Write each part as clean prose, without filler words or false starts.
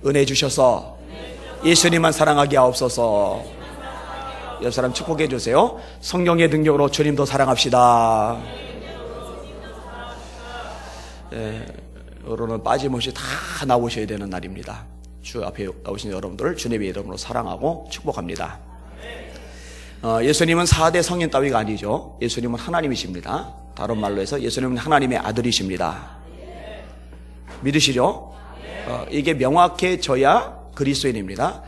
은혜 주셔서 예수님만 사랑하게 하옵소서. 옆 사람 축복해 주세요. 성령의 능력으로 주님도 사랑합시다. 여러분은 빠짐없이 다 나오셔야 되는 날입니다. 주 앞에 나오신 여러분들 주님의 이름으로 사랑하고 축복합니다. 예수님은 4대 성인 따위가 아니죠. 예수님은 하나님이십니다. 다른 말로 해서 예수님은 하나님의 아들이십니다. 믿으시죠? 이게 명확해져야 그리스도인입니다.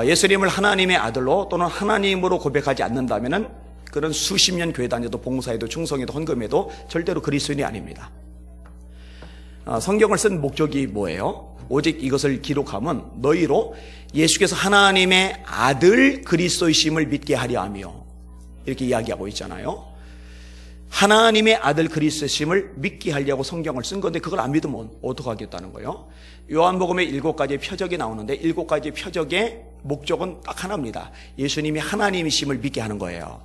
예수님을 하나님의 아들로 또는 하나님으로 고백하지 않는다면은 그런 수십 년 교회 다녀도 봉사해도 충성해도 헌금해도 절대로 그리스도인이 아닙니다. 성경을 쓴 목적이 뭐예요? 오직 이것을 기록하면 너희로 예수께서 하나님의 아들 그리스도이심을 믿게 하려 하며, 이렇게 이야기하고 있잖아요. 하나님의 아들 그리스도이심을 믿게 하려고 성경을 쓴 건데 그걸 안 믿으면 어떻게 하겠다는 거예요? 요한복음에 7가지의 표적이 나오는데 7가지 표적의 목적은 딱 하나입니다. 예수님이 하나님이심을 믿게 하는 거예요.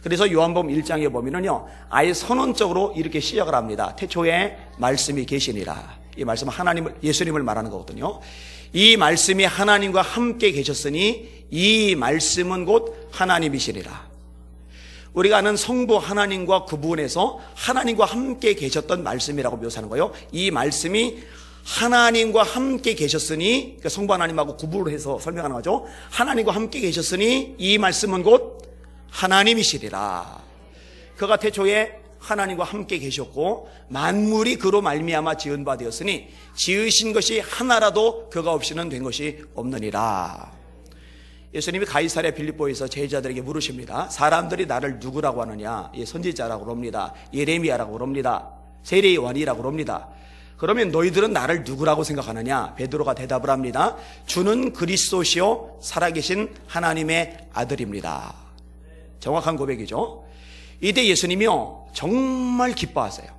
그래서 요한복음 1장에 보면은요, 아예 선언적으로 이렇게 시작을 합니다. 태초에 말씀이 계시니라. 이 말씀은 예수님을 말하는 거거든요. 이 말씀이 하나님과 함께 계셨으니 이 말씀은 곧 하나님이시리라. 우리가 아는 성부 하나님과 구분해서 하나님과 함께 계셨던 말씀이라고 묘사하는 거예요. 이 말씀이 하나님과 함께 계셨으니, 그러니까 성부 하나님하고 구분을 해서 설명하는 거죠. 하나님과 함께 계셨으니 이 말씀은 곧 하나님이시리라. 그가 태초에 하나님과 함께 계셨고 만물이 그로 말미암아 지은 바 되었으니 지으신 것이 하나라도 그가 없이는 된 것이 없느니라. 예수님이 가이사랴 빌립보에서 제자들에게 물으십니다. 사람들이 나를 누구라고 하느냐? 선지자라고 그럽니다. 예레미야라고 그럽니다. 세례 요한이라고 그럽니다. 그러면 너희들은 나를 누구라고 생각하느냐? 베드로가 대답을 합니다. 주는 그리스도시요 살아계신 하나님의 아들입니다. 정확한 고백이죠. 이때 예수님이요 정말 기뻐하세요.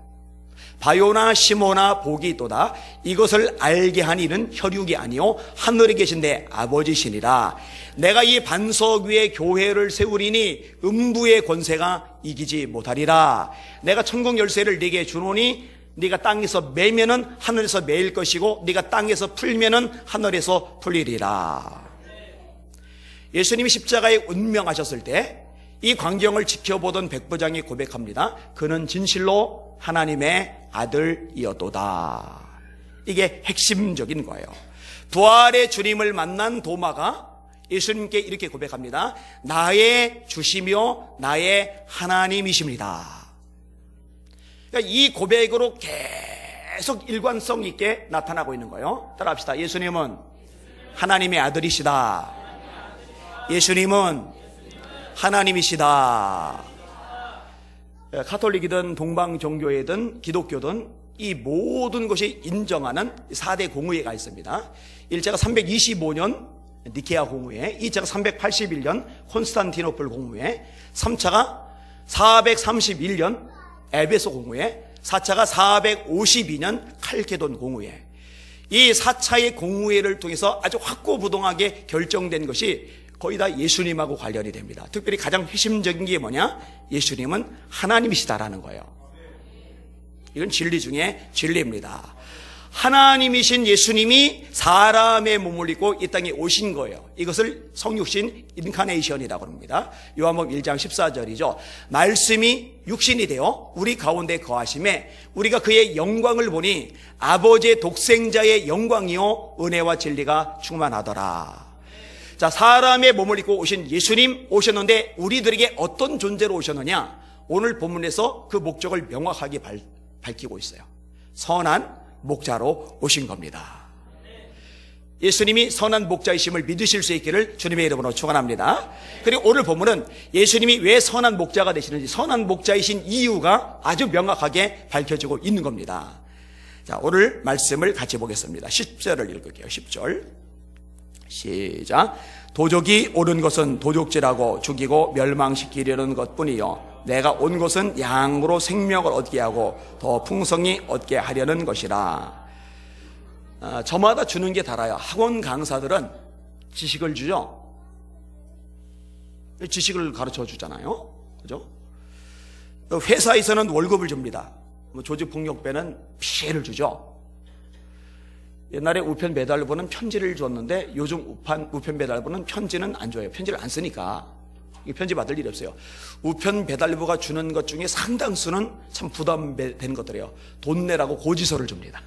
바요나 시모나 복이 있도다. 이것을 알게 한 이는 혈육이 아니요 하늘에 계신 내 아버지시니라. 내가 이 반석 위에 교회를 세우리니 음부의 권세가 이기지 못하리라. 내가 천국 열쇠를 네게 주노니 네가 땅에서 매면은 하늘에서 매일 것이고 네가 땅에서 풀면은 하늘에서 풀리리라. 예수님이 십자가에 운명하셨을 때 이 광경을 지켜보던 백부장이 고백합니다. 그는 진실로 하나님의 아들이었도다. 이게 핵심적인 거예요. 부활의 주님을 만난 도마가 예수님께 이렇게 고백합니다. 나의 주시며 나의 하나님이십니다. 그러니까 이 고백으로 계속 일관성 있게 나타나고 있는 거예요. 따라합시다. 예수님은 하나님의 아들이시다. 예수님은 하나님이시다. 가톨릭이든 동방 종교이든 기독교든 이 모든 것이 인정하는 4대 공의회가 있습니다. 1차가 325년 니케아 공의회, 2차가 381년 콘스탄티노플 공의회, 3차가 431년 에베소 공의회, 4차가 452년 칼케돈 공의회. 이 4차의 공의회를 통해서 아주 확고부동하게 결정된 것이 거의 다 예수님하고 관련이 됩니다. 특별히 가장 핵심적인 게 뭐냐? 예수님은 하나님이시다라는 거예요. 이건 진리 중에 진리입니다. 하나님이신 예수님이 사람의 몸을 입고 이 땅에 오신 거예요. 이것을 성육신 인카네이션이라고 합니다. 요한복음 1장 14절이죠. 말씀이 육신이 되어 우리 가운데 거하심에 우리가 그의 영광을 보니 아버지의 독생자의 영광이요 은혜와 진리가 충만하더라. 자, 사람의 몸을 입고 오신 예수님 오셨는데 우리들에게 어떤 존재로 오셨느냐? 오늘 본문에서 그 목적을 명확하게 밝히고 있어요. 선한 목자로 오신 겁니다. 예수님이 선한 목자이심을 믿으실 수 있기를 주님의 이름으로 축원합니다. 그리고 오늘 본문은 예수님이 왜 선한 목자가 되시는지, 선한 목자이신 이유가 아주 명확하게 밝혀지고 있는 겁니다. 자, 오늘 말씀을 같이 보겠습니다. 10절을 읽을게요. 10절 시작. 도적이 오른 것은 도적질하고 죽이고 멸망시키려는 것뿐이요 내가 온 것은 양으로 생명을 얻게 하고 더 풍성히 얻게 하려는 것이라. 저마다 주는 게 달라요. 학원 강사들은 지식을 주죠. 지식을 가르쳐 주잖아요. 그죠? 회사에서는 월급을 줍니다. 조직폭력배는 피해를 주죠. 옛날에 우편 배달부는 편지를 줬는데 요즘 우편 배달부는 편지는 안 줘요. 편지를 안 쓰니까 편지 받을 일이 없어요. 우편 배달부가 주는 것 중에 상당수는 참 부담되는 것들이에요. 돈 내라고 고지서를 줍니다.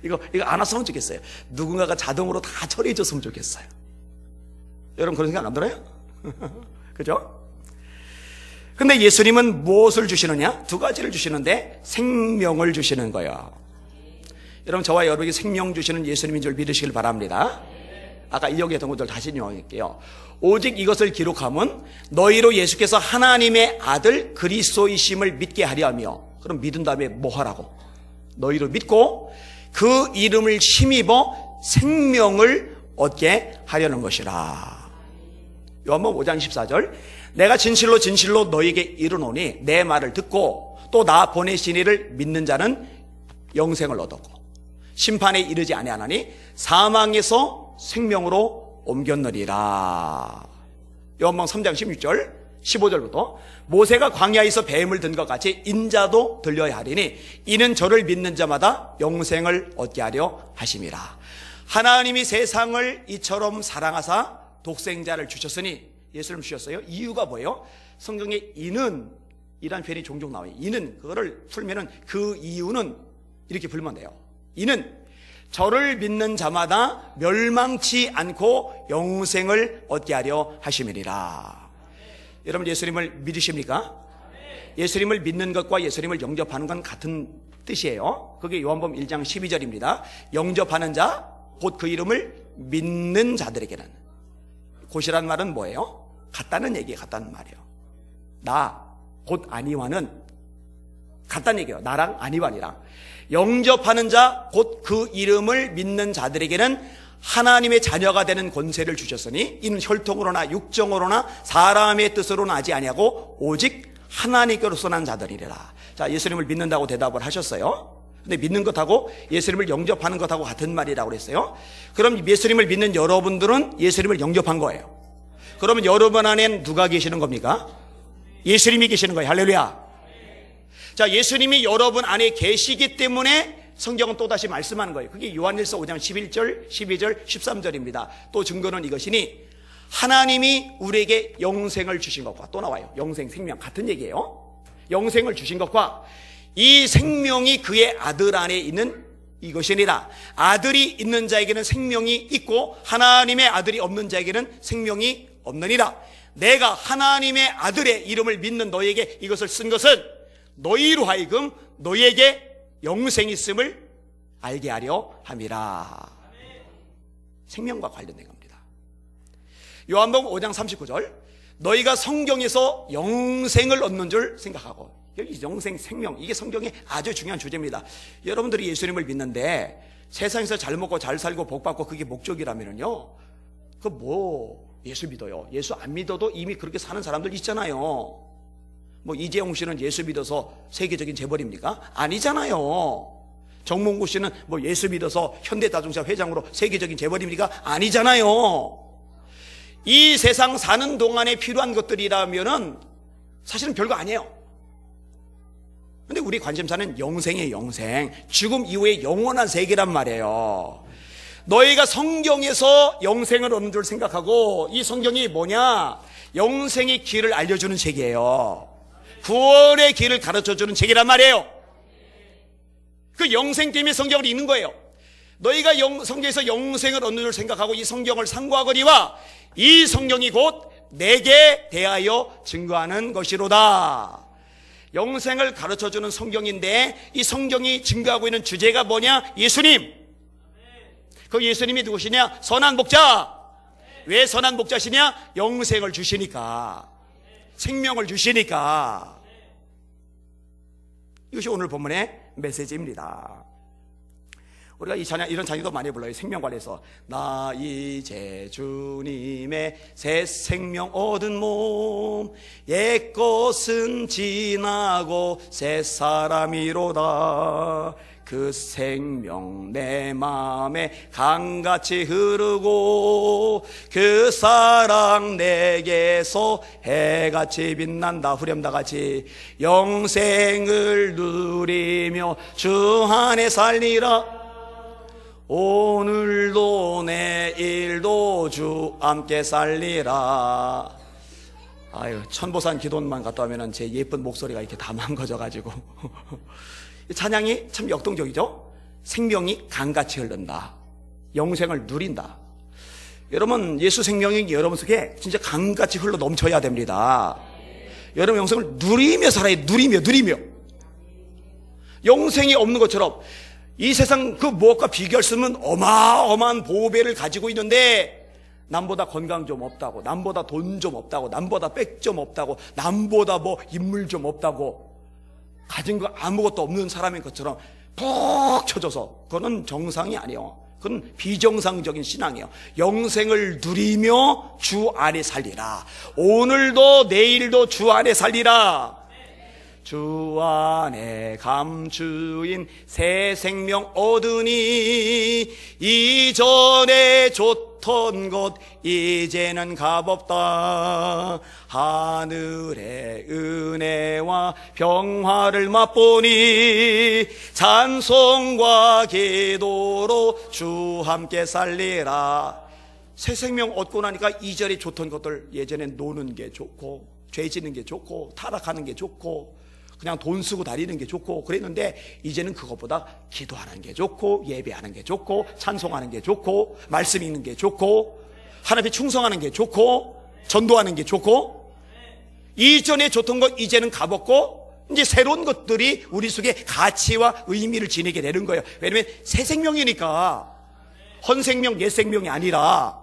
이거 안 왔으면 좋겠어요. 누군가가 자동으로 다 처리해 줬으면 좋겠어요. 여러분 그런 생각 안 들어요? 그죠? 근데 예수님은 무엇을 주시느냐? 두 가지를 주시는데 생명을 주시는 거예요. 여러분 저와 여러분에게 생명 주시는 예수님인 줄 믿으시길 바랍니다. 아까 인용했던 것들 다시 인용할게요. 오직 이것을 기록함은 너희로 예수께서 하나님의 아들 그리스도이심을 믿게 하려 하며. 그럼 믿은 다음에 뭐 하라고? 너희로 믿고 그 이름을 힘입어 생명을 얻게 하려는 것이라. 요한복음 5장 14절 내가 진실로 진실로 너희에게 이르노니 내 말을 듣고 또 나 보내신 이를 믿는 자는 영생을 얻었고 심판에 이르지 아니하나니 사망에서 생명으로 옮겼느니라. 요한복음 3장 16절 15절부터 모세가 광야에서 뱀을 든 것 같이 인자도 들려야 하리니 이는 저를 믿는 자마다 영생을 얻게 하려 하심이라. 하나님이 세상을 이처럼 사랑하사 독생자를 주셨으니 예수님 주셨어요. 이유가 뭐예요? 성경에 이는 이란 표현이 종종 나와요. 이는 그거를 풀면은 그 이유는 이렇게 풀면 돼요. 이는 저를 믿는 자마다 멸망치 않고 영생을 얻게 하려 하심이니라. 여러분 예수님을 믿으십니까? 예수님을 믿는 것과 예수님을 영접하는 건 같은 뜻이에요. 그게 요한복음 1장 12절입니다. 영접하는 자 곧 그 이름을 믿는 자들에게는. 곧이란 말은 뭐예요? 같다는 얘기예요. 같다는 말이에요. 나 곧 아니와는 같다는 얘기예요. 나랑 아니와니랑. 영접하는 자 곧 그 이름을 믿는 자들에게는 하나님의 자녀가 되는 권세를 주셨으니 이는 혈통으로나 육정으로나 사람의 뜻으로는 하지 아니하고 오직 하나님께로서 난 자들이라. 자, 예수님을 믿는다고 대답을 하셨어요. 근데 믿는 것하고 예수님을 영접하는 것하고 같은 말이라고 그랬어요. 그럼 예수님을 믿는 여러분들은 예수님을 영접한 거예요. 그러면 여러분 안엔 누가 계시는 겁니까? 예수님이 계시는 거예요. 할렐루야. 자, 예수님이 여러분 안에 계시기 때문에 성경은 또다시 말씀하는 거예요. 그게 요한일서 5장 11절, 12절, 13절입니다. 또 증거는 이것이니 하나님이 우리에게 영생을 주신 것과 또 나와요. 영생, 생명 같은 얘기예요. 영생을 주신 것과 이 생명이 그의 아들 안에 있는 이것이니라. 아들이 있는 자에게는 생명이 있고 하나님의 아들이 없는 자에게는 생명이 없느니라. 내가 하나님의 아들의 이름을 믿는 너에게 이것을 쓴 것은 너희로 하여금 너희에게 영생이 있음을 알게 하려 함이라. 생명과 관련된 겁니다. 요한복음 5장 39절 너희가 성경에서 영생을 얻는 줄 생각하고. 여기 영생, 생명 이게 성경의 아주 중요한 주제입니다. 여러분들이 예수님을 믿는데 세상에서 잘 먹고 잘 살고 복 받고 그게 목적이라면요, 그 뭐 예수 믿어요. 예수 안 믿어도 이미 그렇게 사는 사람들 있잖아요. 뭐 이재용 씨는 예수 믿어서 세계적인 재벌입니까? 아니잖아요. 정몽구 씨는 뭐 예수 믿어서 현대자동차 회장으로 세계적인 재벌입니까? 아니잖아요. 이 세상 사는 동안에 필요한 것들이라면은 사실은 별거 아니에요. 근데 우리 관심사는 영생의 영생, 죽음 이후의 영원한 세계란 말이에요. 너희가 성경에서 영생을 얻는 줄 생각하고 이 성경이 뭐냐? 영생의 길을 알려주는 책이에요. 구원의 길을 가르쳐주는 책이란 말이에요. 그 영생 때문에 성경을 읽는 거예요. 너희가 성경에서 영생을 얻는 줄 생각하고 이 성경을 상고하거니와 이 성경이 곧 내게 대하여 증거하는 것이로다. 영생을 가르쳐주는 성경인데 이 성경이 증거하고 있는 주제가 뭐냐? 예수님. 그 예수님이 누구시냐? 선한 목자. 왜 선한 목자시냐? 영생을 주시니까, 생명을 주시니까. 이것이 오늘 본문의 메시지입니다. 우리가 이 찬양, 이런 찬양도 많이 불러요. 생명 관련해서. 나 이제 주님의 새 생명 얻은 몸, 옛것은 지나고 새 사람이로다. 그 생명 내 마음에 강같이 흐르고 그 사랑 내게서 해같이 빛난다. 후렴다같이 영생을 누리며 주 안에 살리라. 오늘도 내일도 주 함께 살리라. 아유, 천보산 기도만 갔다 오면은 제 예쁜 목소리가 이렇게 다 망가져가지고. 찬양이 참 역동적이죠? 생명이 강같이 흐른다. 영생을 누린다. 여러분, 예수 생명이 여러분 속에 진짜 강같이 흘러 넘쳐야 됩니다. 여러분 영생을 누리며 살아야 돼. 누리며. 영생이 없는 것처럼 이 세상 그 무엇과 비교할 수 없는 어마어마한 보배를 가지고 있는데 남보다 건강 좀 없다고, 남보다 돈 좀 없다고, 남보다 백 좀 없다고, 남보다 뭐 인물 좀 없다고, 가진 거 아무것도 없는 사람인 것처럼 푹 쳐져서, 그거는 정상이 아니에요. 그건 비정상적인 신앙이에요. 영생을 누리며 주 안에 살리라. 오늘도 내일도 주 안에 살리라. 주 안에 감추인 새 생명 얻으니 이전에 좋던 것 이제는 값없다. 하늘의 은혜와 평화를 맛보니 찬송과 기도로 주 함께 살리라. 새 생명 얻고 나니까 이전에 좋던 것들, 예전엔 노는 게 좋고 죄 짓는 게 좋고 타락하는 게 좋고 그냥 돈 쓰고 다니는 게 좋고 그랬는데 이제는 그것보다 기도하는 게 좋고 예배하는 게 좋고 찬송하는 게 좋고 말씀 읽는 게 좋고 하나님께 충성하는 게 좋고 전도하는 게 좋고, 이전에 좋던 것 이제는 값없고 이제 새로운 것들이 우리 속에 가치와 의미를 지니게 되는 거예요. 왜냐하면 새 생명이니까 헌 생명, 옛 생명이 아니라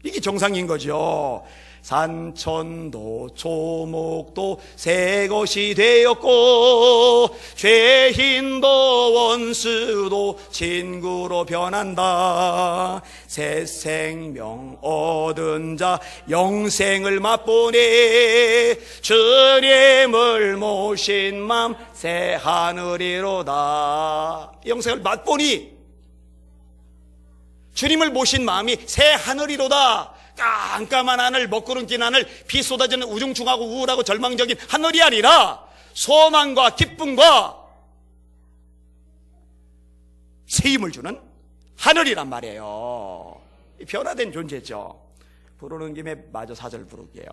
이게 정상인 거죠. 산천도 초목도 새 것이 되었고 죄인도 원수도 친구로 변한다. 새 생명 얻은 자 영생을 맛보니 주님을 모신 맘 새 하늘이로다. 영생을 맛보니 주님을 모신 마음이 새 하늘이로다. 깜깜한 하늘, 먹구름 낀 하늘, 비 쏟아지는 우중충하고 우울하고 절망적인 하늘이 아니라 소망과 기쁨과 세임을 주는 하늘이란 말이에요. 변화된 존재죠. 부르는 김에 마저 4절 부를게요.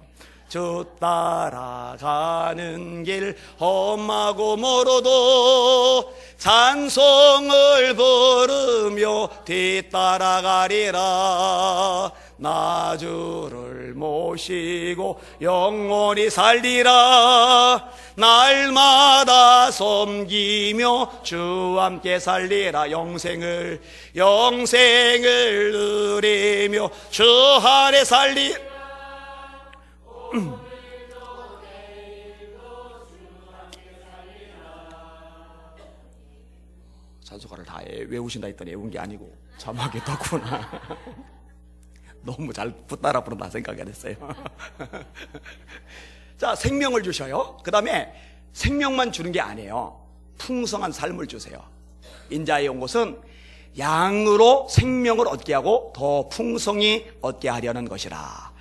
주 따라가는 길 험하고 멀어도 찬송을 부르며 뒤따라가리라. 나 주를 모시고 영원히 살리라. 날마다 섬기며 주 함께 살리라. 영생을 누리며 주 안에 살리라. 찬송가를 다 외우신다 했더니 외운 게 아니고 자막에 떴구나. 너무 잘 따라 부른다 생각이 됐어요. 자, 생명을 주셔요. 그 다음에 생명만 주는 게 아니에요. 풍성한 삶을 주세요. 인자에 온 것은 양으로 생명을 얻게 하고 더 풍성히 얻게 하려는 것이라.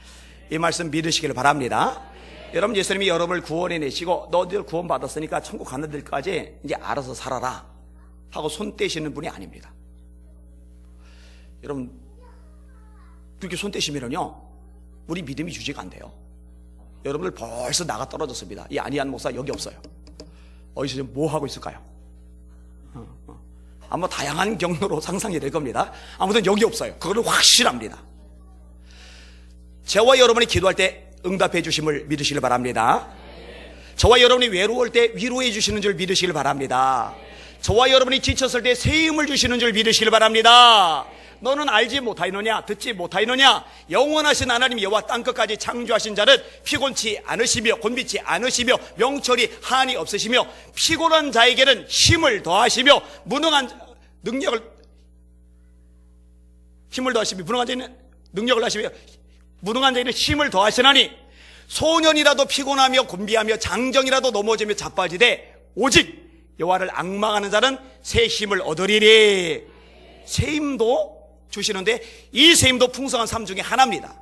이 말씀 믿으시길 바랍니다. 여러분, 예수님이 여러분을 구원해 내시고 너희들 구원 받았으니까 천국 가는 데까지 이제 알아서 살아라 하고 손 떼시는 분이 아닙니다. 여러분, 그렇게 손 떼시면요 우리 믿음이 유지가 안 돼요. 여러분들 벌써 나가 떨어졌습니다. 이 안희한 목사 여기 없어요. 어디서 지금 뭐 하고 있을까요? 아마 다양한 경로로 상상이 될 겁니다. 아무튼 여기 없어요. 그거는 확실합니다. 저와 여러분이 기도할 때 응답해 주심을 믿으시길 바랍니다. 저와 여러분이 외로울 때 위로해 주시는 줄 믿으시길 바랍니다. 저와 여러분이 지쳤을 때 새 힘을 주시는 줄 믿으시길 바랍니다. 너는 알지 못하였느냐, 듣지 못하였느냐, 영원하신 하나님 여호와 땅끝까지 창조하신 자는 피곤치 않으시며 곤비치 않으시며 명철이 한이 없으시며 피곤한 자에게는 힘을 더하시며 무능한 능력을 힘을 더하시며 무능한 자에게는 능력을 하시며 무능한 자에게는 힘을 더하시나니 소년이라도 피곤하며 곤비하며 장정이라도 넘어지며 자빠지되 오직 여호와를 앙망하는 자는 새 힘을 얻으리니. 새 힘도 주시는데 이 새 힘도 풍성한 삶 중에 하나입니다.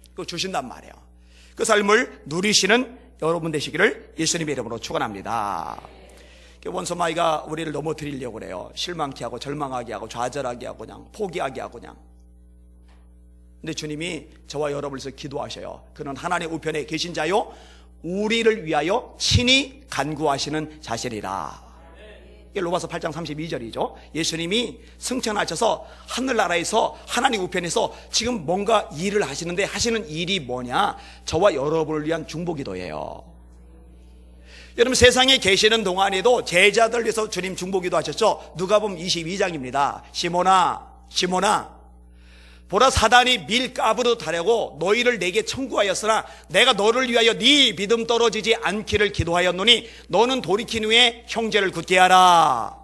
그거 주신단 말이에요. 그 삶을 누리시는 여러분 되시기를 예수님의 이름으로 축원합니다. 원수마귀가 우리를 넘어뜨리려고 그래요. 실망케 하고 절망하게 하고 좌절하게 하고 그냥 포기하게 하고 그냥. 근데 주님이 저와 여러분을 위해서 기도하셔요. 그는 하나님의 우편에 계신 자요 우리를 위하여 친히 간구하시는 자신이라. 이게 로마서 8장 32절이죠. 예수님이 승천하셔서 하늘나라에서 하나님 우편에서 지금 뭔가 일을 하시는데 하시는 일이 뭐냐? 저와 여러분을 위한 중보기도예요. 여러분 세상에 계시는 동안에도 제자들 위해서 주님 중보기도 하셨죠. 누가복음 22장입니다. 시몬아 보라 사단이 밀가부로 타려고 너희를 내게 청구하였으나 내가 너를 위하여 네 믿음 떨어지지 않기를 기도하였노니 너는 돌이킨 후에 형제를 굳게 하라.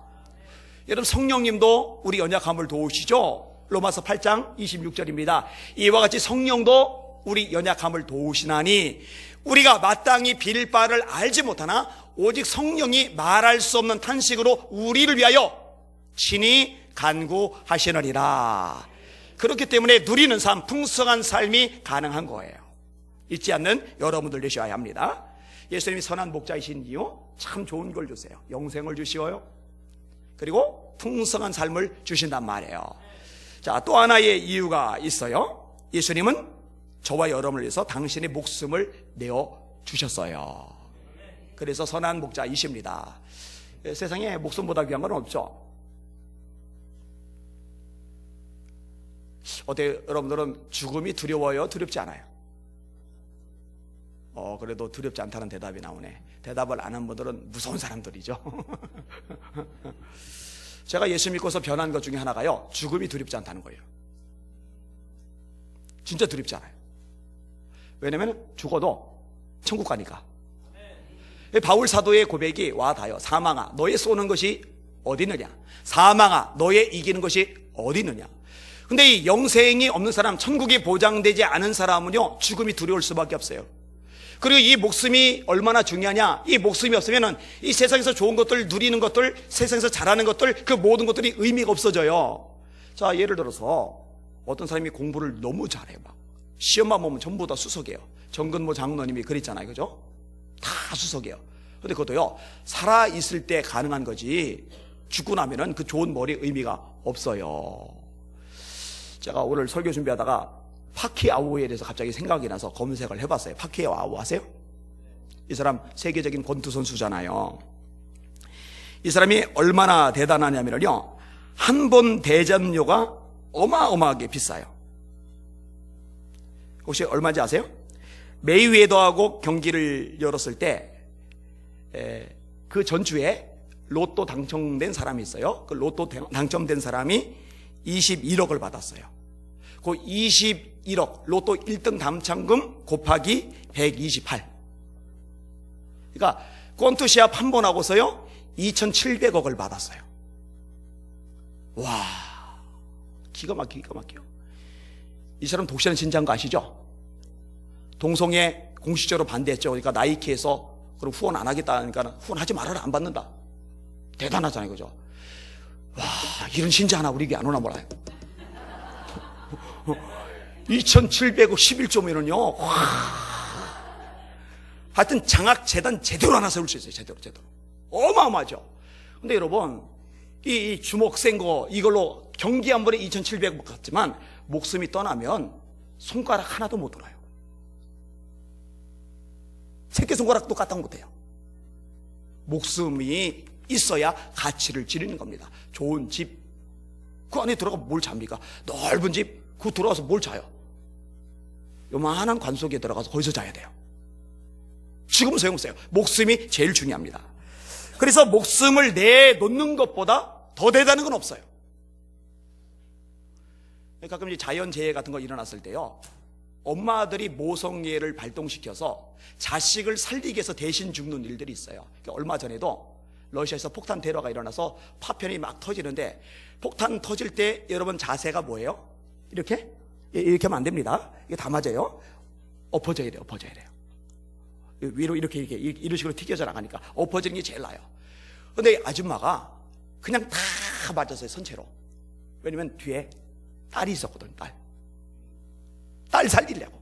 여러분 성령님도 우리 연약함을 도우시죠. 로마서 8장 26절입니다. 이와 같이 성령도 우리 연약함을 도우시나니 우리가 마땅히 빌 바를 알지 못하나 오직 성령이 말할 수 없는 탄식으로 우리를 위하여 친히 간구하시느니라. 그렇기 때문에 누리는 삶, 풍성한 삶이 가능한 거예요. 잊지 않는 여러분들 되셔야 합니다. 예수님이 선한 목자이신 이유 참 좋은 걸 주세요. 영생을 주시어요. 그리고 풍성한 삶을 주신단 말이에요. 자, 또 하나의 이유가 있어요. 예수님은 저와 여러분을 위해서 당신의 목숨을 내어 주셨어요. 그래서 선한 목자이십니다. 세상에 목숨보다 귀한 건 없죠. 어때요? 여러분들은 죽음이 두려워요? 두렵지 않아요? 그래도 두렵지 않다는 대답이 나오네. 대답을 안 한 분들은 무서운 사람들이죠. 제가 예수 믿고서 변한 것 중에 하나가요, 죽음이 두렵지 않다는 거예요. 진짜 두렵지 않아요. 왜냐면 죽어도 천국 가니까. 바울 사도의 고백이 와 닿아요. 사망아 너의 쏘는 것이 어디 있느냐, 사망아 너의 이기는 것이 어디 있느냐. 근데 이 영생이 없는 사람, 천국이 보장되지 않은 사람은요 죽음이 두려울 수밖에 없어요. 그리고 이 목숨이 얼마나 중요하냐, 이 목숨이 없으면 이 세상에서 좋은 것들 누리는 것들, 세상에서 잘하는 것들, 그 모든 것들이 의미가 없어져요. 자, 예를 들어서 어떤 사람이 공부를 너무 잘해요. 막 시험만 보면 전부 다 수석이에요. 정근모 장로님이 그랬잖아요, 그죠? 다 수석이에요. 근데 그것도요 살아있을 때 가능한 거지 죽고 나면은 그 좋은 머리 의미가 없어요. 제가 오늘 설교 준비하다가 파키아오에 대해서 갑자기 생각이 나서 검색을 해봤어요. 파키아오 아세요? 이 사람 세계적인 권투 선수잖아요. 이 사람이 얼마나 대단하냐면요, 한 번 대전료가 어마어마하게 비싸요. 혹시 얼마인지 아세요? 메이웨더하고 경기를 열었을 때 그 전주에 로또 당첨된 사람이 있어요. 그 로또 당첨된 사람이 21억을 받았어요. 그 21억 로또 1등 당첨금 곱하기 128. 그러니까 권투 시합 한 번 하고서요 2,700억을 받았어요. 와, 기가 막혀요. 이 사람 독실한 진짜인 거 아시죠? 동성애 공식적으로 반대했죠. 그러니까 나이키에서 그럼 후원 안 하겠다니까 후원하지 말아라, 안 받는다. 대단하잖아요, 그죠? 와, 이런 신자 하나 우리 에게 안 오나 몰라요. 2,711조면은요, 하여튼 장학재단 제대로 하나 세울 수 있어요. 제대로. 어마어마하죠. 근데 여러분, 이 주먹 센 거, 이걸로 경기 한 번에 2,700억 갔지만, 목숨이 떠나면 손가락 하나도 못 들어요. 새끼손가락도 까딱 못해요. 목숨이 있어야 가치를 지르는 겁니다. 좋은 집, 그 안에 들어가 뭘 잡니까? 넓은 집, 그 들어가서 뭘 자요? 요만한 관 속에 들어가서 거기서 자야 돼요. 지금은 소용없어요. 목숨이 제일 중요합니다. 그래서 목숨을 내놓는 것보다 더 대단한 건 없어요. 가끔 이제 자연재해 같은 거 일어났을 때요, 엄마들이 모성애를 발동시켜서 자식을 살리기 위해서 대신 죽는 일들이 있어요. 얼마 전에도 러시아에서 폭탄 테러가 일어나서 파편이 막 터지는데, 폭탄 터질 때 여러분 자세가 뭐예요? 이렇게 하면 안 됩니다. 이게 다 맞아요. 엎어져야 돼요. 위로 이런 식으로 튀겨져 나가니까 엎어지는 게 제일 나아요. 근데 아줌마가 그냥 다 맞았어요, 선체로. 왜냐면 뒤에 딸이 있었거든요. 딸 살리려고.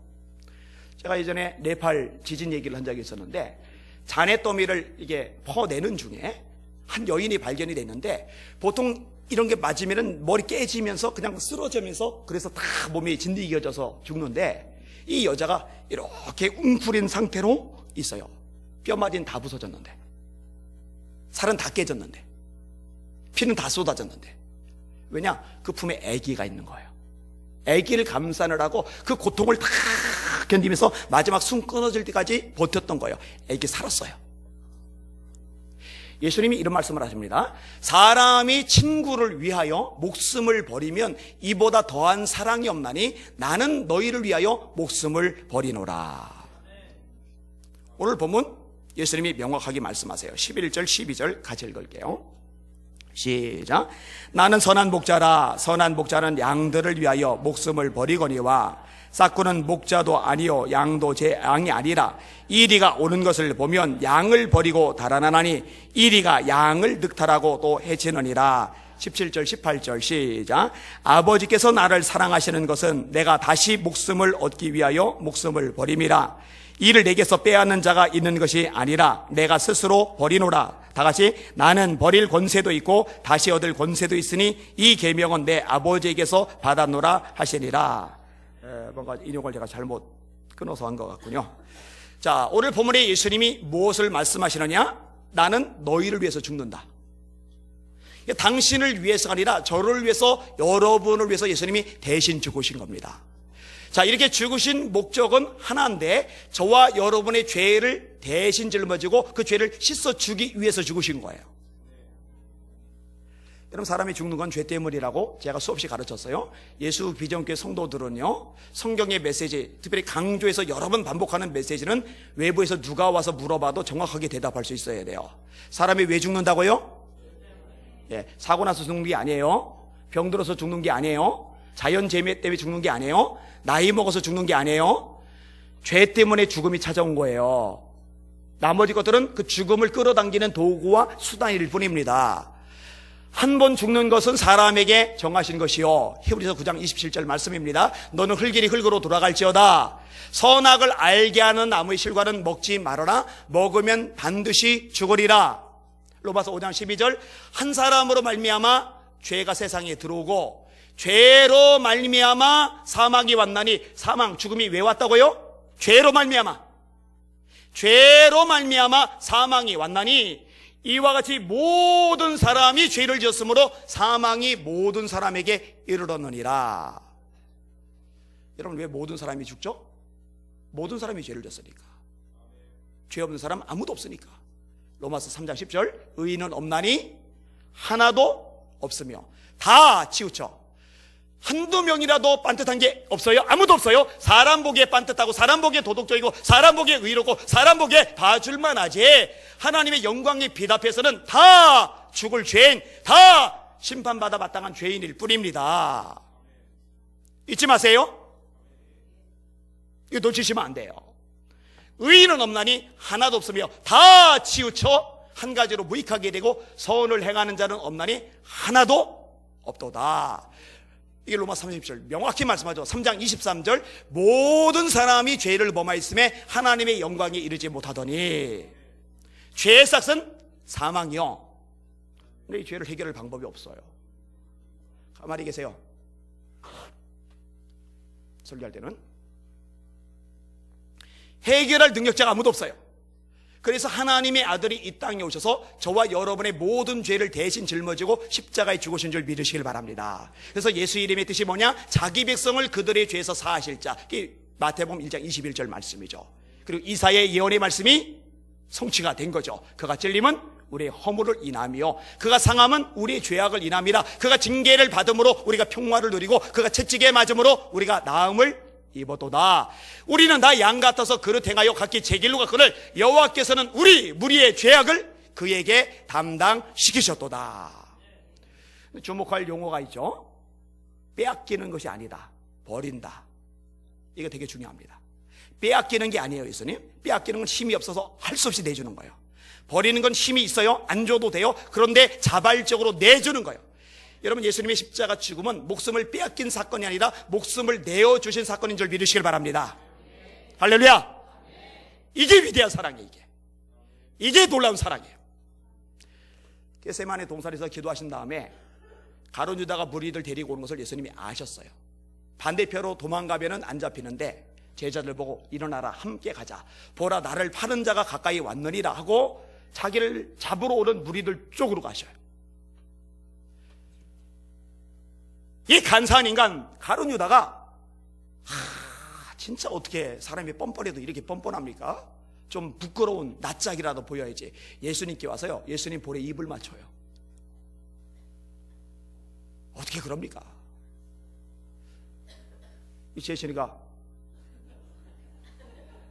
제가 예전에 네팔 지진 얘기를 한 적이 있었는데, 잔해더미를 이게 퍼내는 중에 한 여인이 발견이 됐는데, 보통 이런 게 맞으면은 머리 깨지면서 그냥 쓰러지면서, 그래서 다 몸이 진드기어져서 죽는데, 이 여자가 이렇게 웅크린 상태로 있어요. 뼈마디는 다 부서졌는데, 살은 다 깨졌는데, 피는 다 쏟아졌는데. 왜냐? 그 품에 아기가 있는 거예요. 아기를 감싸느라고 그 고통을 다 견디면서 마지막 숨 끊어질 때까지 버텼던 거예요. 아기 살았어요. 예수님이 이런 말씀을 하십니다. 사람이 친구를 위하여 목숨을 버리면 이보다 더한 사랑이 없나니 나는 너희를 위하여 목숨을 버리노라. 오늘 본문 예수님이 명확하게 말씀하세요. 11절 12절 같이 읽을게요. 시작. 나는 선한 목자라. 선한 목자는 양들을 위하여 목숨을 버리거니와 싹구는 목자도 아니요 양도 제 양이 아니라 이리가 오는 것을 보면 양을 버리고 달아나나니 이리가 양을 늑탈하고 또 해치느니라. 17절 18절 시작. 아버지께서 나를 사랑하시는 것은 내가 다시 목숨을 얻기 위하여 목숨을 버림이라. 이를 내게서 빼앗는 자가 있는 것이 아니라 내가 스스로 버리노라. 다 같이. 나는 버릴 권세도 있고 다시 얻을 권세도 있으니 이 계명은 내 아버지에게서 받았노라 하시니라. 뭔가 인용을 제가 잘못 끊어서 한 것 같군요. 자, 오늘 본문에 예수님이 무엇을 말씀하시느냐? 나는 너희를 위해서 죽는다. 당신을 위해서가 아니라 저를 위해서, 여러분을 위해서 예수님이 대신 죽으신 겁니다. 자, 이렇게 죽으신 목적은 하나인데, 저와 여러분의 죄를 대신 짊어지고 그 죄를 씻어주기 위해서 죽으신 거예요. 여러분, 사람이 죽는 건 죄 때문이라고 제가 수없이 가르쳤어요. 예수 비전교회 성도들은요, 성경의 메시지, 특별히 강조해서 여러 번 반복하는 메시지는 외부에서 누가 와서 물어봐도 정확하게 대답할 수 있어야 돼요. 사람이 왜 죽는다고요? 예, 사고 나서 죽는 게 아니에요. 병 들어서 죽는 게 아니에요. 자연 재해 때문에 죽는 게 아니에요. 나이 먹어서 죽는 게 아니에요. 죄 때문에 죽음이 찾아온 거예요. 나머지 것들은 그 죽음을 끌어당기는 도구와 수단일 뿐입니다. 한 번 죽는 것은 사람에게 정하신 것이요. 히브리서 9장 27절 말씀입니다. 너는 흙이니 흙으로 돌아갈지어다. 선악을 알게 하는 나무의 실과는 먹지 말아라. 먹으면 반드시 죽으리라. 로마서 5장 12절. 한 사람으로 말미암아 죄가 세상에 들어오고 죄로 말미암아 사망이 왔나니. 사망, 죽음이 왜 왔다고요? 죄로 말미암아. 죄로 말미암아 사망이 왔나니 이와 같이 모든 사람이 죄를 지었으므로 사망이 모든 사람에게 이르렀느니라. 여러분, 왜 모든 사람이 죽죠? 모든 사람이 죄를 지었으니까. 죄 없는 사람 아무도 없으니까. 로마서 3장 10절. 의인은 없나니 하나도 없으며 다 치우쳐. 한두 명이라도 빤듯한 게 없어요? 아무도 없어요. 사람 보기에 빤듯하고 사람 보기에 도덕적이고 사람 보기에 의롭고 사람 보기에 봐줄만 하지, 하나님의 영광의 빛 앞에서는 다 죽을 죄인, 다 심판받아 마땅한 죄인일 뿐입니다. 잊지 마세요. 이거 놓치시면 안 돼요. 의인은 없나니 하나도 없으며 다 치우쳐 한 가지로 무익하게 되고 선을 행하는 자는 없나니 하나도 없도다. 이게 로마 30절 명확히 말씀하죠. 3장 23절. 모든 사람이 죄를 범하였음에 하나님의 영광에 이르지 못하더니. 죄의 삭은 사망이요. 근데 이 죄를 해결할 방법이 없어요. 가만히 계세요. 설교할 때는 해결할 능력자가 아무도 없어요. 그래서 하나님의 아들이 이 땅에 오셔서 저와 여러분의 모든 죄를 대신 짊어지고 십자가에 죽으신 줄 믿으시길 바랍니다. 그래서 예수 이름의 뜻이 뭐냐? 자기 백성을 그들의 죄에서 사하실 자. 이게 마태복음 1장 21절 말씀이죠. 그리고 이사야의 예언의 말씀이 성취가 된 거죠. 그가 찔림은 우리의 허물을 인함이요 그가 상함은 우리의 죄악을 인함이라. 그가 징계를 받음으로 우리가 평화를 누리고 그가 채찍에 맞음으로 우리가 나음을 입어도다. 우리는 다 양 같아서 그릇 행하여 각기 제 길로 갔거늘 여호와께서는 우리 무리의 죄악을 그에게 담당시키셨도다. 주목할 용어가 있죠. 빼앗기는 것이 아니다. 버린다. 이거 되게 중요합니다. 빼앗기는 게 아니에요. 예수님, 빼앗기는 건 힘이 없어서 할 수 없이 내주는 거예요. 버리는 건 힘이 있어요. 안 줘도 돼요. 그런데 자발적으로 내주는 거예요. 여러분, 예수님의 십자가 죽음은 목숨을 빼앗긴 사건이 아니라 목숨을 내어주신 사건인 줄 믿으시길 바랍니다. 할렐루야. 이게 위대한 사랑이에요. 이게 놀라운 사랑이에요. 겟세마네 동산에서 기도하신 다음에 가룟 유다가 무리들 데리고 오는 것을 예수님이 아셨어요. 반대편으로 도망가면은 안 잡히는데 제자들 보고 일어나라, 함께 가자. 보라, 나를 파는 자가 가까이 왔느니라 하고 자기를 잡으러 오는 무리들 쪽으로 가셔요. 이 간사한 인간 가룟 유다가 진짜 어떻게 사람이 뻔뻔해도 이렇게 뻔뻔합니까? 좀 부끄러운 낯짝이라도 보여야지. 예수님께 와서요, 예수님 볼에 입을 맞춰요. 어떻게 그럽니까? 이 예수님가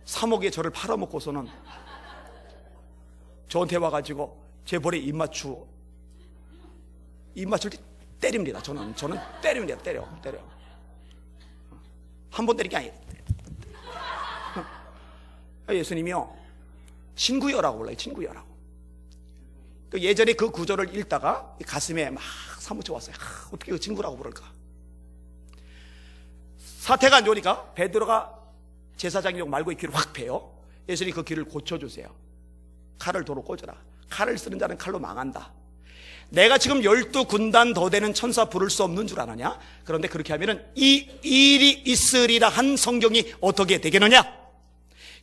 3억에 저를 팔아먹고서는 저한테 와가지고 제 볼에 입 맞출 때 때립니다. 저는 때립니다. 때려. 한 번 때린 게 아니에요. 예수님이요, 친구여라고 불러요. 친구여라고. 예전에 그 구절을 읽다가 가슴에 막 사무쳐 왔어요. 어떻게 그 친구라고 부를까? 사태가 안 좋으니까 베드로가 제사장이라고 말고 이 귀를 확 패요. 예수님이 그 귀를 고쳐주세요. 칼을 도로 꽂아라. 칼을 쓰는 자는 칼로 망한다. 내가 지금 12군단 더 되는 천사 부를 수 없는 줄 아느냐? 그런데 그렇게 하면은 이 일이 있으리라 한 성경이 어떻게 되겠느냐?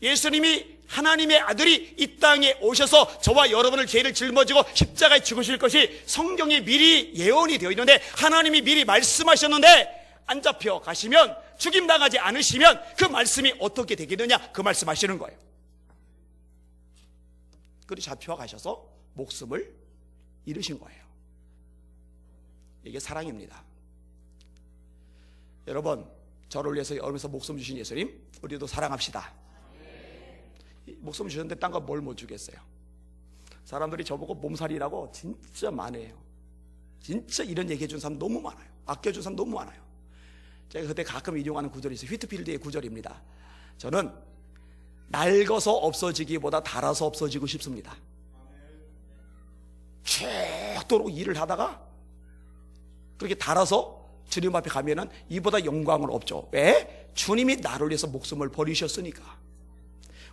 예수님이 하나님의 아들이 이 땅에 오셔서 저와 여러분을 죄를 짊어지고 십자가에 죽으실 것이 성경에 미리 예언이 되어 있는데, 하나님이 미리 말씀하셨는데 안 잡혀 가시면, 죽임 당하지 않으시면 그 말씀이 어떻게 되겠느냐? 그 말씀하시는 거예요. 그리고 잡혀 가셔서 목숨을 잃으신 거예요. 이게 사랑입니다. 여러분, 저를 위해서 여러분에서 목숨 주신 예수님, 우리도 사랑합시다. 목숨 주셨는데 딴 거 뭘 못 주겠어요? 사람들이 저보고 몸살이라고 진짜 많아요. 진짜 이런 얘기해 준 사람 너무 많아요. 아껴준 사람 너무 많아요. 제가 그때 가끔 인용하는 구절이 있어요. 휘트필드의 구절입니다. 저는 낡아서 없어지기보다 닳아서 없어지고 싶습니다. 죽도록 일을 하다가 그렇게 닳아서 주님 앞에 가면은 이보다 영광은 없죠. 왜? 주님이 나를 위해서 목숨을 버리셨으니까.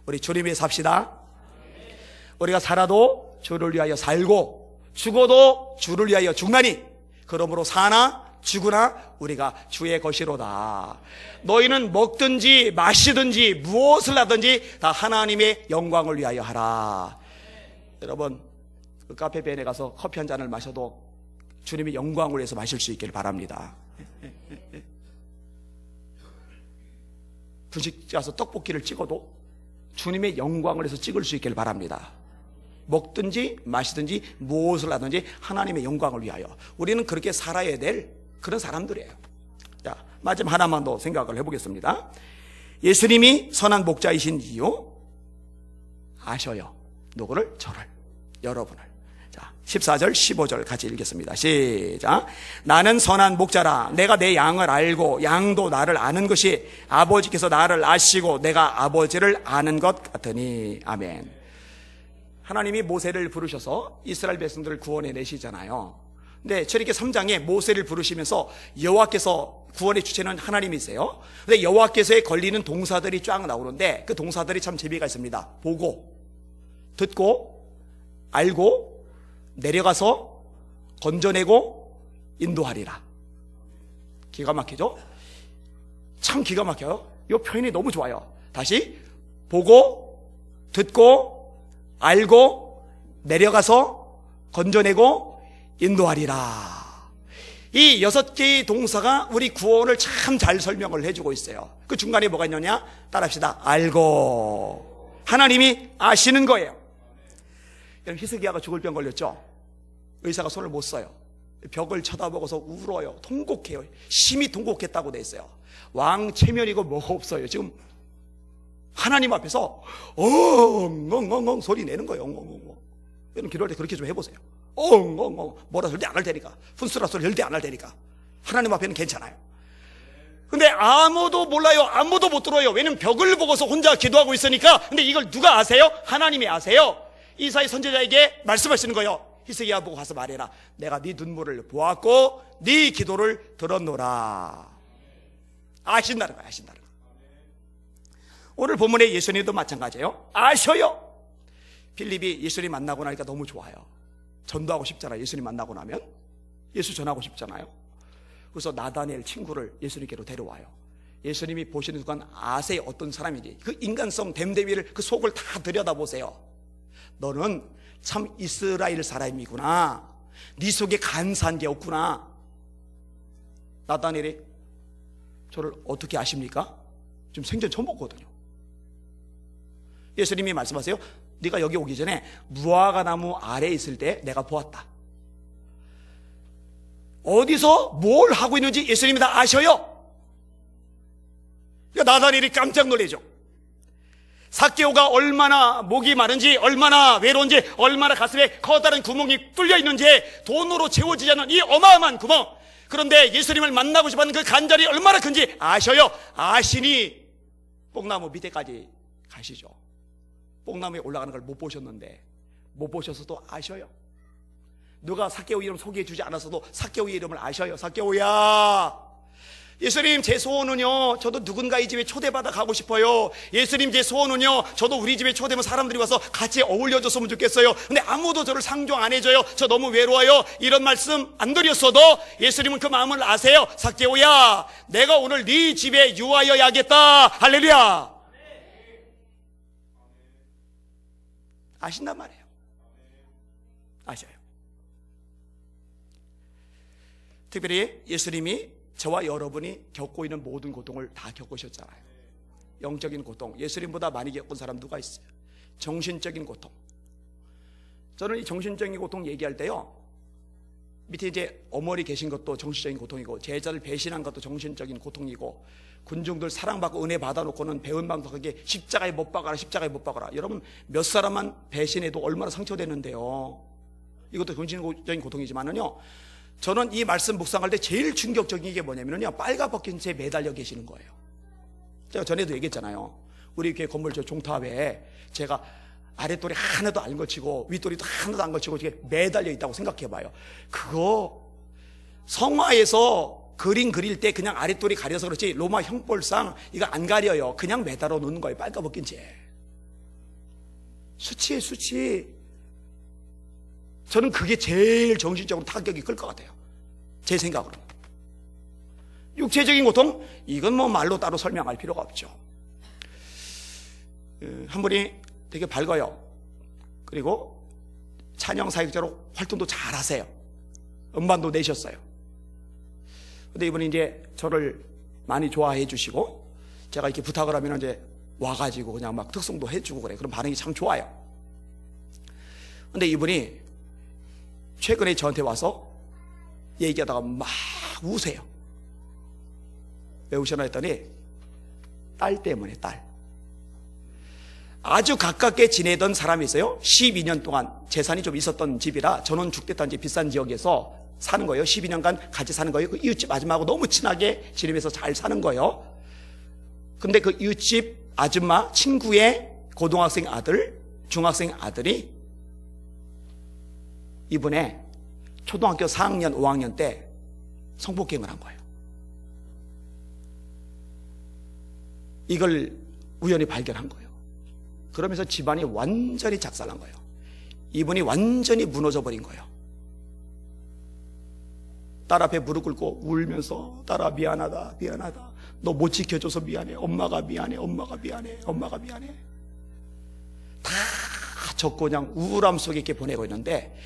우리 주님 위해 삽시다. 우리가 살아도 주를 위하여 살고 죽어도 주를 위하여 죽나니 그러므로 사나 죽으나 우리가 주의 것이로다. 너희는 먹든지 마시든지 무엇을 하든지 다 하나님의 영광을 위하여 하라. 여러분, 그 카페벤에 가서 커피 한 잔을 마셔도 주님의 영광을 위해서 마실 수 있기를 바랍니다. 분식 가서 떡볶이를 찍어도 주님의 영광을 위해서 찍을 수 있기를 바랍니다. 먹든지 마시든지 무엇을 하든지 하나님의 영광을 위하여. 우리는 그렇게 살아야 될 그런 사람들이에요. 자, 마지막 하나만 더 생각을 해보겠습니다. 예수님이 선한 목자이신 이유 아셔요. 누구를? 저를, 여러분을. 자, 14절 15절 같이 읽겠습니다. 시작. 나는 선한 목자라. 내가 내 양을 알고 양도 나를 아는 것이 아버지께서 나를 아시고 내가 아버지를 아는 것 같으니. 아멘. 하나님이 모세를 부르셔서 이스라엘 백성들을 구원해 내시잖아요. 근데 출애굽기 3장에 모세를 부르시면서 여호와께서 구원의 주체는 하나님이세요. 근데 여호와께서에 걸리는 동사들이 쫙 나오는데 그 동사들이 참 재미가 있습니다. 보고, 듣고, 알고, 내려가서 건져내고 인도하리라. 기가 막히죠? 참 기가 막혀요. 이 표현이 너무 좋아요. 다시, 보고, 듣고, 알고, 내려가서 건져내고 인도하리라. 이 6개의 동사가 우리 구원을 참 잘 설명을 해주고 있어요. 그 중간에 뭐가 있느냐? 따라합시다. 알고. 하나님이 아시는 거예요. 여러분, 히스기야가 죽을 병 걸렸죠? 의사가 손을 못 써요. 벽을 쳐다보고서 울어요. 통곡해요. 심히 통곡했다고 돼 있어요. 왕 체면이고 뭐가 없어요. 지금 하나님 앞에서 엉엉엉엉 소리 내는 거예요. 엉엉엉엉. 여러분, 기도할 때 그렇게 좀 해보세요. 엉엉엉. 뭐라 절대 안 할 테니까. 훈수라 소리 절대 안 할 테니까. 하나님 앞에는 괜찮아요. 근데 아무도 몰라요. 아무도 못 들어요. 왜냐면 벽을 보고서 혼자 기도하고 있으니까. 근데 이걸 누가 아세요? 하나님이 아세요. 이사야 선지자에게 말씀하시는 거예요. 히스기야 보고 가서 말해라. 내가 네 눈물을 보았고 네 기도를 들었노라. 아신다는 거예요. 아신다는 거예요. 오늘 본문의 예수님도 마찬가지예요. 아셔요. 빌립이 예수님 만나고 나니까 너무 좋아요. 전도하고 싶잖아요. 예수님 만나고 나면 예수 전하고 싶잖아요. 그래서 나다니엘 친구를 예수님께로 데려와요. 예수님이 보시는 순간 아세요. 어떤 사람인지. 그 인간성 댐데비를 그 속을 다 들여다보세요. 너는 참 이스라엘 사람이구나. 네 속에 간사한 게 없구나. 나다니엘이 저를 어떻게 아십니까? 지금 생전 처음 봤거든요. 예수님이 말씀하세요. 네가 여기 오기 전에 무화과 나무 아래에 있을 때 내가 보았다. 어디서 뭘 하고 있는지 예수님이 다 아셔요. 그러니까 나다니엘이 깜짝 놀라죠. 삭개오가 얼마나 목이 마른지, 얼마나 외로운지, 얼마나 가슴에 커다란 구멍이 뚫려 있는지 돈으로 채워지지 않는 이 어마어마한 구멍. 그런데 예수님을 만나고 싶어하는 그 간절이 얼마나 큰지 아셔요. 아시니 뽕나무 밑에까지 가시죠. 뽕나무에 올라가는 걸 못 보셨는데, 못 보셔서도 아셔요. 누가 삭개오 이름 소개해 주지 않았어도 삭개오의 이름을 아셔요. 삭개오야, 예수님 제 소원은요, 저도 누군가의 집에 초대받아 가고 싶어요. 예수님 제 소원은요, 저도 우리 집에 초대하면 사람들이 와서 같이 어울려줬으면 좋겠어요. 근데 아무도 저를 상종 안 해줘요. 저 너무 외로워요. 이런 말씀 안 드렸어도 예수님은 그 마음을 아세요. 삭개오야, 내가 오늘 네 집에 유하여야겠다. 할렐루야. 아신단 말이에요. 아셔요. 특별히 예수님이 저와 여러분이 겪고 있는 모든 고통을 다 겪으셨잖아요. 영적인 고통, 예수님보다 많이 겪은 사람 누가 있어요? 정신적인 고통. 저는 이 정신적인 고통 얘기할 때요, 밑에 이제 어머니 계신 것도 정신적인 고통이고, 제자를 배신한 것도 정신적인 고통이고, 군중들 사랑받고 은혜 받아놓고는 배은망덕하게 십자가에 못 박아라, 십자가에 못 박아라. 여러분, 몇 사람만 배신해도 얼마나 상처되는데요. 이것도 정신적인 고통이지만은요, 저는 이 말씀 묵상할 때 제일 충격적인 게 뭐냐면요, 빨가벗긴 채 매달려 계시는 거예요. 제가 전에도 얘기했잖아요. 우리 교회 건물 저 종탑에 제가 아랫돌이 하나도 안 걸치고 윗돌이도 하나도 안 걸치고 이렇게 매달려 있다고 생각해봐요. 그거 성화에서 그림 그릴 때 그냥 아랫돌이 가려서 그렇지 로마 형벌상 이거 안 가려요. 그냥 매달아 놓는 거예요. 빨가벗긴 채. 수치에 수치. 저는 그게 제일 정신적으로 타격이 클 것 같아요. 제 생각으로. 육체적인 고통? 이건 뭐 말로 따로 설명할 필요가 없죠. 한 분이 되게 밝아요. 그리고 찬양 사역자로 활동도 잘 하세요. 음반도 내셨어요. 근데 이분이 이제 저를 많이 좋아해 주시고, 제가 이렇게 부탁을 하면 이제 와가지고 그냥 막 특송도 해주고 그래. 그럼 반응이 참 좋아요. 근데 이분이 최근에 저한테 와서 얘기하다가 막 우세요. 왜 우시나 했더니 딸 때문에, 딸. 아주 가깝게 지내던 사람이 있어요. 12년 동안 재산이 좀 있었던 집이라 저는 주택단지 비싼 지역에서 사는 거예요. 12년간 같이 사는 거예요. 그 이웃집 아줌마하고 너무 친하게 지내면서 잘 사는 거예요. 근데 그 이웃집 아줌마 친구의 고등학생 아들, 중학생 아들이 이분의 초등학교 4학년, 5학년 때 성폭행을 한 거예요. 이걸 우연히 발견한 거예요. 그러면서 집안이 완전히 작살난 거예요. 이분이 완전히 무너져 버린 거예요. 딸 앞에 무릎 꿇고 울면서, 딸아 미안하다, 미안하다. 너 못 지켜줘서 미안해. 엄마가 미안해, 엄마가 미안해, 엄마가 미안해. 다 적고 그냥 우울함 속에 이렇게 보내고 있는데,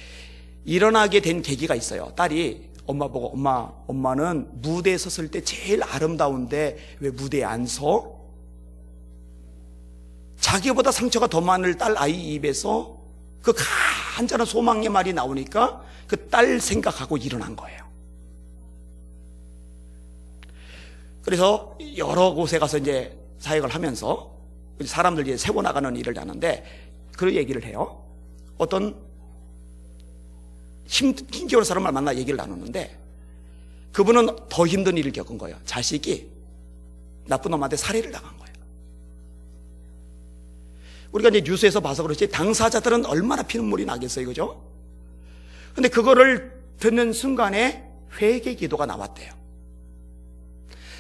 일어나게 된 계기가 있어요. 딸이 엄마 보고, 엄마는 무대에 섰을 때 제일 아름다운데 왜 무대에 안 서? 자기보다 상처가 더 많을 딸 아이 입에서 그 간절한 소망의 말이 나오니까 그 딸 생각하고 일어난 거예요. 그래서 여러 곳에 가서 이제 사역을 하면서 사람들 이제 세워나가는 일을 하는데, 그 얘기를 해요. 어떤 힘겨운 사람을 만나 얘기를 나누는데, 그분은 더 힘든 일을 겪은 거예요. 자식이 나쁜 놈한테 살해를 당한 거예요. 우리가 이제 뉴스에서 봐서 그렇지 당사자들은 얼마나 피눈물이 나겠어요, 그죠? 근데 그거를 듣는 순간에 회개 기도가 나왔대요.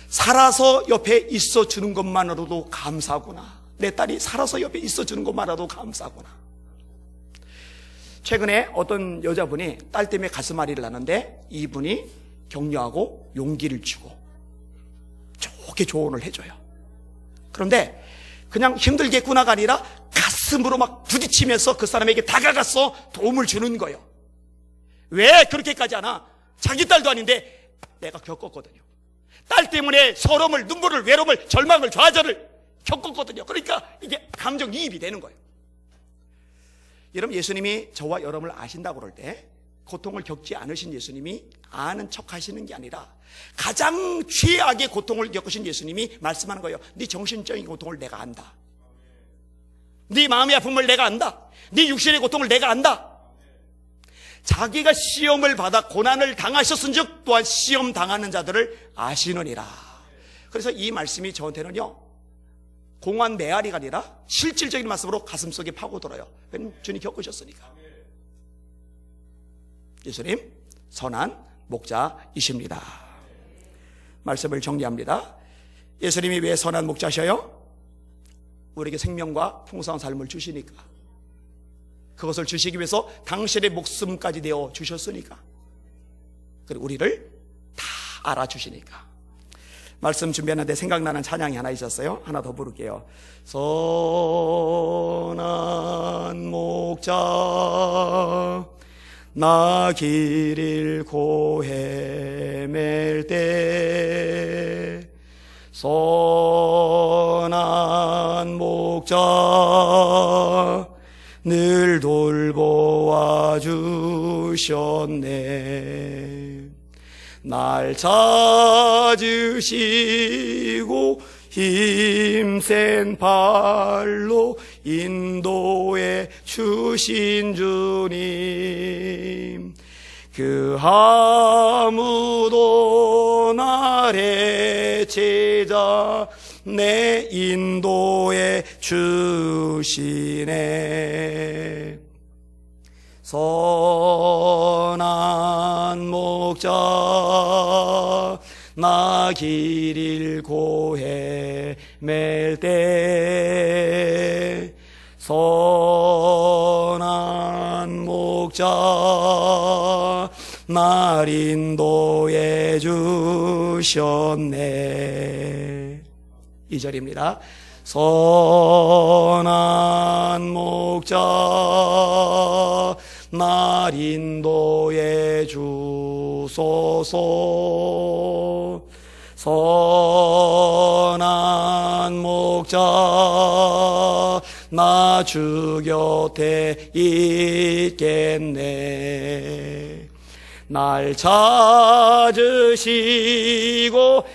살아서 옆에 있어 주는 것만으로도 감사하구나. 내 딸이 살아서 옆에 있어 주는 것만으로도 감사하구나. 최근에 어떤 여자분이 딸 때문에 가슴앓이를 하는데 이분이 격려하고 용기를 주고 좋게 조언을 해줘요. 그런데 그냥 힘들겠구나가 아니라 가슴으로 막 부딪히면서 그 사람에게 다가가서 도움을 주는 거예요. 왜 그렇게까지 하나? 자기 딸도 아닌데 내가 겪었거든요. 딸 때문에 서러움을, 눈물을, 외로움을, 절망을, 좌절을 겪었거든요. 그러니까 이게 감정이입이 되는 거예요. 여러분, 예수님이 저와 여러분을 아신다고 그럴 때 고통을 겪지 않으신 예수님이 아는 척 하시는 게 아니라 가장 최악의 고통을 겪으신 예수님이 말씀하는 거예요. 네 정신적인 고통을 내가 안다. 네 마음의 아픔을 내가 안다. 네 육신의 고통을 내가 안다. 자기가 시험을 받아 고난을 당하셨은즉 또한 시험 당하는 자들을 아시느니라. 그래서 이 말씀이 저한테는요, 공허한 메아리가 아니라 실질적인 말씀으로 가슴속에 파고들어요. 왜냐면 주님 겪으셨으니까. 예수님 선한 목자이십니다. 말씀을 정리합니다. 예수님이 왜 선한 목자셔요? 우리에게 생명과 풍성한 삶을 주시니까. 그것을 주시기 위해서 당신의 목숨까지 내어 주셨으니까. 그리고 우리를 다 알아주시니까. 말씀 준비하는데 생각나는 찬양이 하나 있었어요. 하나 더 부를게요. 선한 목자 나 길 잃고 헤맬 때 선한 목자 늘 돌보아 주셨네. 날 찾으시고 힘센 발로 인도해 주신 주님, 그 아무도 나의 제자 내 인도해 주시네. 선한 목자 나 길 잃고 헤맬 때 선한 목자 날 인도해 주셨네. 2절입니다. 선한 목자 날 인도해 주소서. 선한 목자 나 주 곁에 있겠네. 날 찾으시고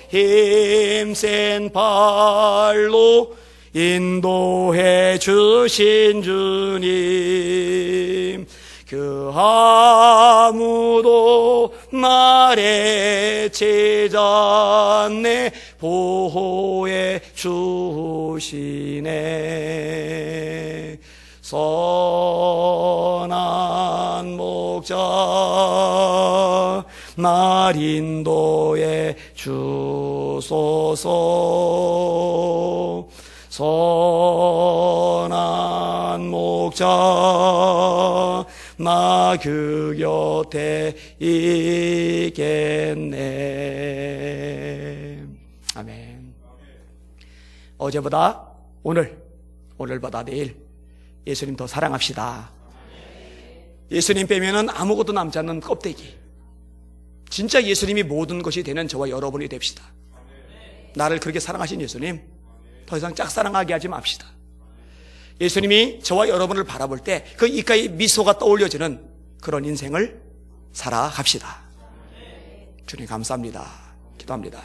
힘센 발로 인도해 주신 주님, 그 아무도 나의 제자 내 보호해 주시네. 선한 목자 날 인도해 주소서. 선한 목자 나 그 곁에 있겠네. 아멘. 어제보다 오늘, 오늘보다 내일 예수님 더 사랑합시다. 예수님 빼면은 아무것도 남지 않는 껍데기. 진짜 예수님이 모든 것이 되는 저와 여러분이 됩시다. 나를 그렇게 사랑하신 예수님 더 이상 짝사랑하게 하지 맙시다. 예수님이 저와 여러분을 바라볼 때 그 입가에 미소가 떠올려지는 그런 인생을 살아갑시다. 주님 감사합니다. 기도합니다.